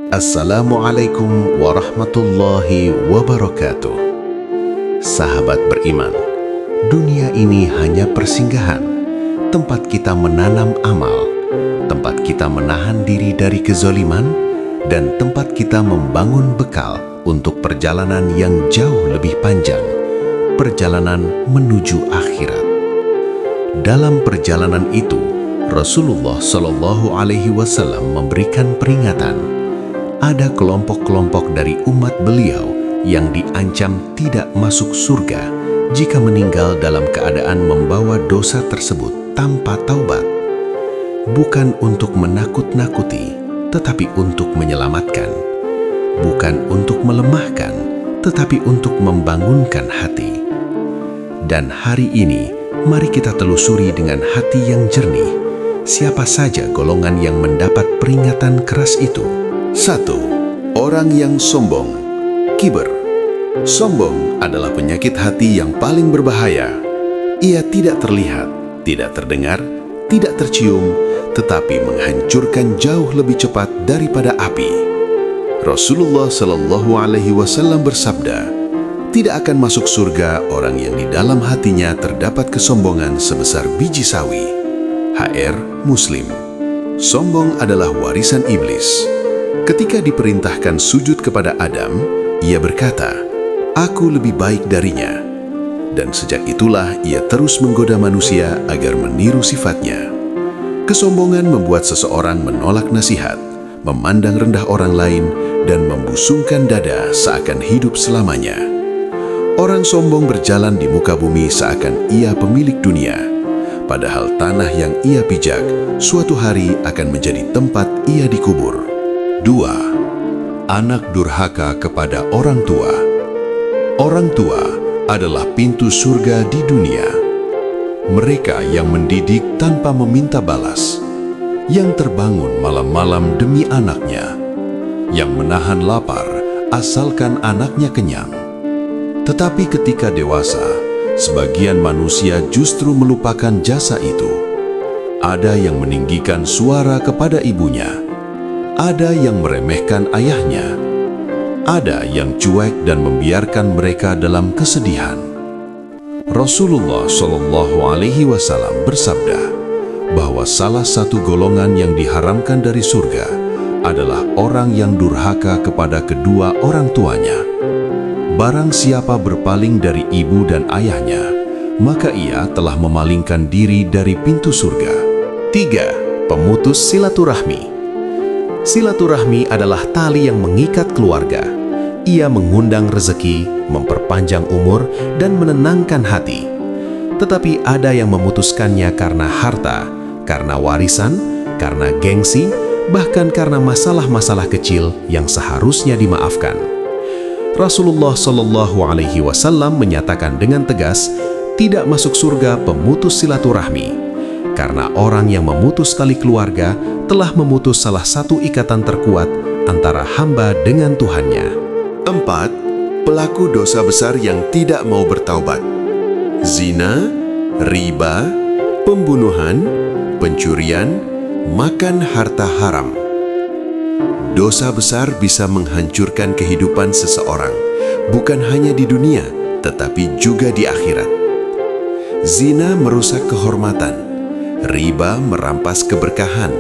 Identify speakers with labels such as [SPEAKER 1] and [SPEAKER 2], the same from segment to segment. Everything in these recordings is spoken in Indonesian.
[SPEAKER 1] Assalamualaikum warahmatullahi wabarakatuh. Sahabat beriman, dunia ini hanya persinggahan, tempat kita menanam amal, tempat kita menahan diri dari kezaliman, dan tempat kita membangun bekal untuk perjalanan yang jauh lebih panjang, perjalanan menuju akhirat. Dalam perjalanan itu, Rasulullah Shallallahu Alaihi Wasallam memberikan peringatan. Ada kelompok-kelompok dari umat beliau yang diancam tidak masuk surga jika meninggal dalam keadaan membawa dosa tersebut tanpa taubat. Bukan untuk menakut-nakuti, tetapi untuk menyelamatkan. Bukan untuk melemahkan, tetapi untuk membangunkan hati. Dan hari ini, mari kita telusuri dengan hati yang jernih, siapa saja golongan yang mendapat peringatan keras itu. 1. Orang yang sombong, kiber. Sombong adalah penyakit hati yang paling berbahaya. Ia tidak terlihat, tidak terdengar, tidak tercium, tetapi menghancurkan jauh lebih cepat daripada api. Rasulullah Shallallahu Alaihi Wasallam bersabda, tidak akan masuk surga orang yang di dalam hatinya terdapat kesombongan sebesar biji sawi. HR Muslim. Sombong adalah warisan iblis. Ketika diperintahkan sujud kepada Adam, ia berkata, "Aku lebih baik darinya." Dan sejak itulah ia terus menggoda manusia agar meniru sifatnya. Kesombongan membuat seseorang menolak nasihat, memandang rendah orang lain, dan membusungkan dada seakan hidup selamanya. Orang sombong berjalan di muka bumi seakan ia pemilik dunia, padahal tanah yang ia pijak suatu hari akan menjadi tempat ia dikubur. 2. Anak durhaka kepada orang tua. Orang tua adalah pintu surga di dunia. Mereka yang mendidik tanpa meminta balas, yang terbangun malam-malam demi anaknya, yang menahan lapar asalkan anaknya kenyang. Tetapi ketika dewasa, sebagian manusia justru melupakan jasa itu. Ada yang meninggikan suara kepada ibunya, ada yang meremehkan ayahnya, ada yang cuek dan membiarkan mereka dalam kesedihan. Rasulullah Shallallahu Alaihi Wasallam bersabda bahwa salah satu golongan yang diharamkan dari surga adalah orang yang durhaka kepada kedua orang tuanya. Barang siapa berpaling dari ibu dan ayahnya, maka ia telah memalingkan diri dari pintu surga. 3. Pemutus silaturahmi. Silaturahmi adalah tali yang mengikat keluarga. Ia mengundang rezeki, memperpanjang umur, dan menenangkan hati. Tetapi ada yang memutuskannya karena harta, karena warisan, karena gengsi, bahkan karena masalah-masalah kecil yang seharusnya dimaafkan. Rasulullah Shallallahu Alaihi Wasallam menyatakan dengan tegas, tidak masuk surga pemutus silaturahmi. Karena orang yang memutus tali keluarga telah memutus salah satu ikatan terkuat antara hamba dengan Tuhannya. 4. Pelaku dosa besar yang tidak mau bertaubat. Zina, riba, pembunuhan, pencurian, makan harta haram. Dosa besar bisa menghancurkan kehidupan seseorang, bukan hanya di dunia, tetapi juga di akhirat. Zina merusak kehormatan. Riba merampas keberkahan,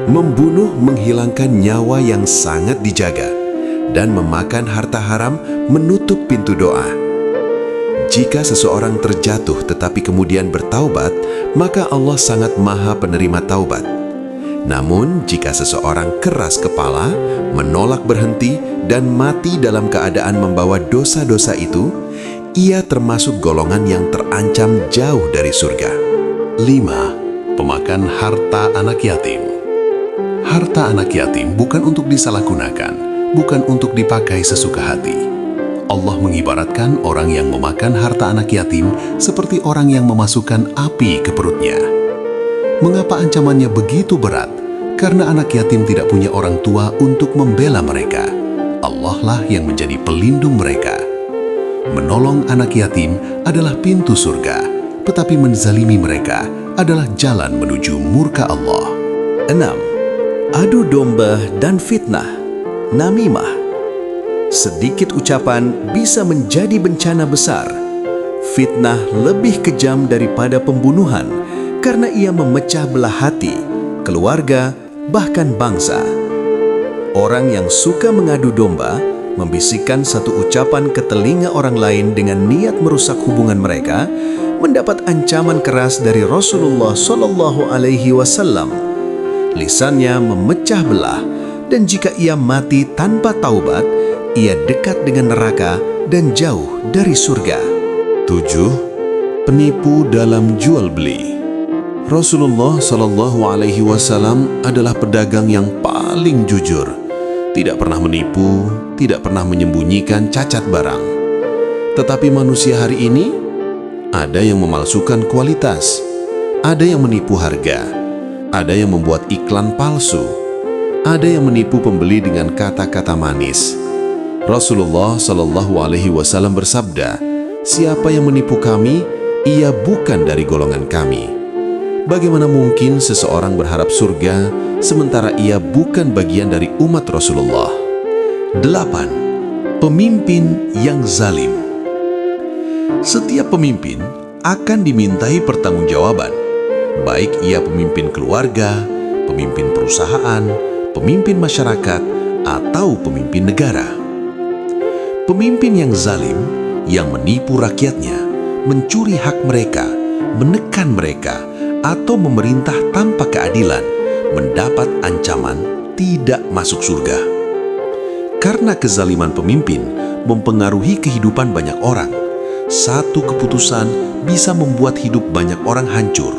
[SPEAKER 1] membunuh menghilangkan nyawa yang sangat dijaga, dan memakan harta haram menutup pintu doa. Jika seseorang terjatuh tetapi kemudian bertaubat, maka Allah sangat maha penerima taubat. Namun jika seseorang keras kepala, menolak berhenti, dan mati dalam keadaan membawa dosa-dosa itu, ia termasuk golongan yang terancam jauh dari surga. 5. Pemakan harta anak yatim. Harta anak yatim bukan untuk disalahgunakan, bukan untuk dipakai sesuka hati. Allah mengibaratkan orang yang memakan harta anak yatim seperti orang yang memasukkan api ke perutnya. Mengapa ancamannya begitu berat? Karena anak yatim tidak punya orang tua untuk membela mereka. Allah lah yang menjadi pelindung mereka. Menolong anak yatim adalah pintu surga, tetapi menzalimi mereka adalah jalan menuju murka Allah. 6. Adu domba dan fitnah.
[SPEAKER 2] namimah. Sedikit ucapan bisa menjadi bencana besar. Fitnah lebih kejam daripada pembunuhan karena ia memecah belah hati, keluarga, bahkan bangsa. Orang yang suka mengadu domba, membisikkan satu ucapan ke telinga orang lain dengan niat merusak hubungan mereka, mendapat ancaman keras dari Rasulullah Shallallahu Alaihi Wasallam. Lisannya memecah belah, dan jika ia mati tanpa taubat, ia dekat dengan neraka dan jauh dari surga. 7. Penipu dalam jual beli. Rasulullah Shallallahu Alaihi Wasallam adalah pedagang yang paling jujur, tidak pernah menipu, tidak pernah menyembunyikan cacat barang. Tetapi manusia hari ini ada yang memalsukan kualitas, ada yang menipu harga, ada yang membuat iklan palsu, ada yang menipu pembeli dengan kata-kata manis. Rasulullah Shallallahu Alaihi Wasallam bersabda, "Siapa yang menipu kami, ia bukan dari golongan kami." Bagaimana mungkin seseorang berharap surga sementara ia bukan bagian dari umat Rasulullah? 8. Pemimpin yang zalim. Setiap pemimpin akan dimintai pertanggungjawaban, baik ia pemimpin keluarga, pemimpin perusahaan, pemimpin masyarakat, atau pemimpin negara. Pemimpin yang zalim, yang menipu rakyatnya, mencuri hak mereka, menekan mereka, atau memerintah tanpa keadilan, mendapat ancaman tidak masuk surga. Karena kezaliman pemimpin mempengaruhi kehidupan banyak orang, satu keputusan bisa membuat hidup banyak orang hancur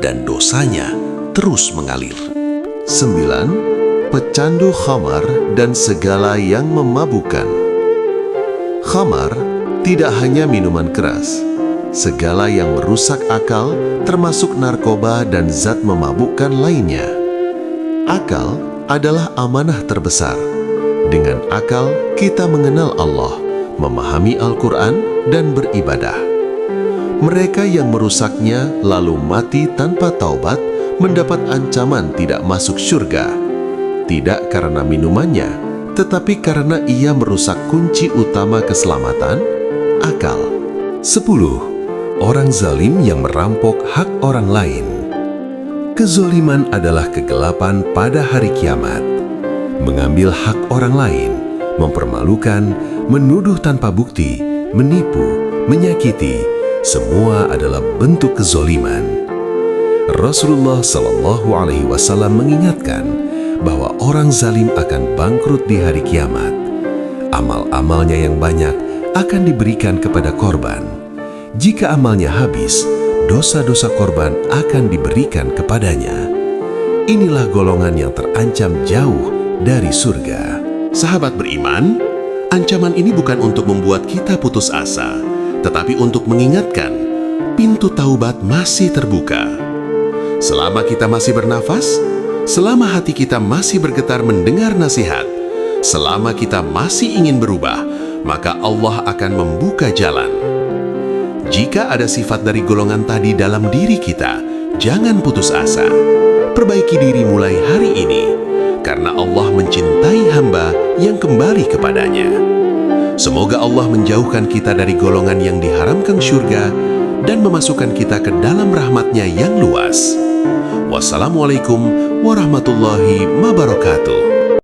[SPEAKER 2] dan dosanya terus mengalir. 9. Pecandu khamar dan segala yang memabukkan. Khamar tidak hanya minuman keras, segala yang merusak akal termasuk narkoba dan zat memabukkan lainnya. Akal adalah amanah terbesar. Dengan akal kita mengenal Allah, memahami Al-Quran dan beribadah. Mereka yang merusaknya lalu mati tanpa taubat mendapat ancaman tidak masuk surga. Tidak karena minumannya, tetapi karena ia merusak kunci utama keselamatan, akal. 10. Orang zalim yang merampok hak orang lain. Kezaliman adalah kegelapan pada hari kiamat. Mengambil hak orang lain, mempermalukan, menuduh tanpa bukti, menipu, menyakiti, semua adalah bentuk kezaliman. Rasulullah Shallallahu Alaihi Wasallam mengingatkan bahwa orang zalim akan bangkrut di hari kiamat. Amal-amalnya yang banyak akan diberikan kepada korban. Jika amalnya habis, dosa-dosa korban akan diberikan kepadanya. Inilah golongan yang terancam jauh dari surga. Sahabat beriman, ancaman ini bukan untuk membuat kita putus asa, tetapi untuk mengingatkan pintu taubat masih terbuka. Selama kita masih bernafas, selama hati kita masih bergetar mendengar nasihat, selama kita masih ingin berubah, maka Allah akan membuka jalan. Jika ada sifat dari golongan tadi dalam diri kita, jangan putus asa. Perbaiki diri mulai hari ini, karena Allah mencintai hamba yang kembali kepadanya. Semoga Allah menjauhkan kita dari golongan yang diharamkan surga dan memasukkan kita ke dalam rahmat-Nya yang luas. Wassalamualaikum warahmatullahi wabarakatuh.